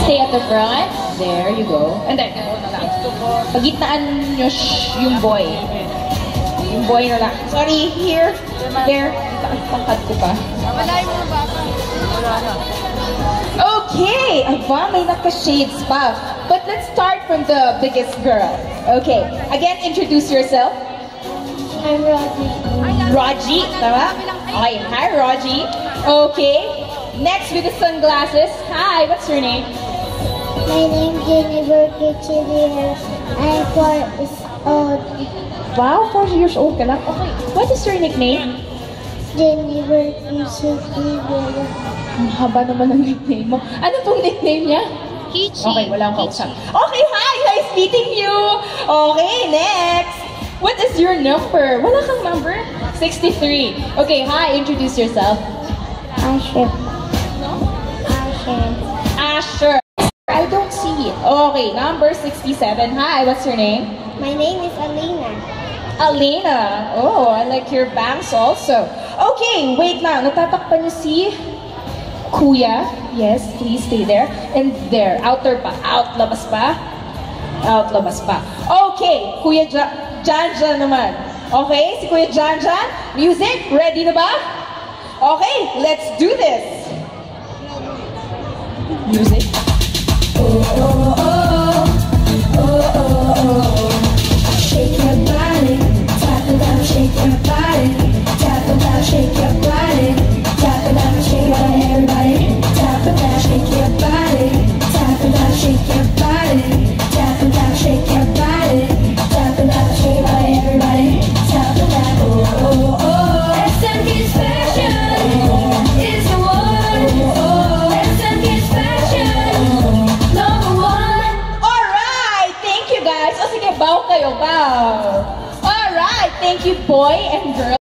Stay at the front. There you go. And then, pagitnaan nyo yung boy. Yung boy na lang. Sorry, here, there. Pangkat ko pa. Okay, aba, may naka-shades pa. But let's start from the biggest girl. Okay, again, introduce yourself. I'm Rocky. Rogie, tama? Okay, hi Rogie. Okay, next with the sunglasses. Hi, what's your name? My name is Jennifer Kitchelier. I'm 4 years old. Wow, 4 years old ka lang. Okay, what is your nickname? Jennifer Kitchelier. Ang haba naman ng nickname mo. Ano pong nickname niya? Kichi. Okay, wala akong kausap. Okay, hi! Nice meeting you! Okay, next! What is your number? Wala kang number? 63. Okay, hi, introduce yourself. Asher. No? Asher. Asher. I don't see it. Okay, number 67. Hi, what's your name? My name is Alina. Alina. Oh, I like your bangs also. Okay, wait lang. Natatakpan niyo si Kuya. Yes, please stay there. And there. Outer pa. Out, labas pa. Out, labas pa. Okay, Kuya Janjan naman. Okay, si Kuya Janjan. Music, ready na ba? Okay, let's do this. Music. Oh, oh, oh, oh, oh, oh. Shake your body, tap it down, shake your body, tap it down, shake your body, tap it down, shake your body, everybody, tap it down, shake your body, tap it down, shake your body, tap it down, shake your body, tap it down, shake your body, everybody, tap it down, oh, oh, oh. SMK's fashion is the one, oh, SMK's fashion, number one. Alright, thank you guys. O sige, bow kayo, bow. Alright, thank you boy and girl.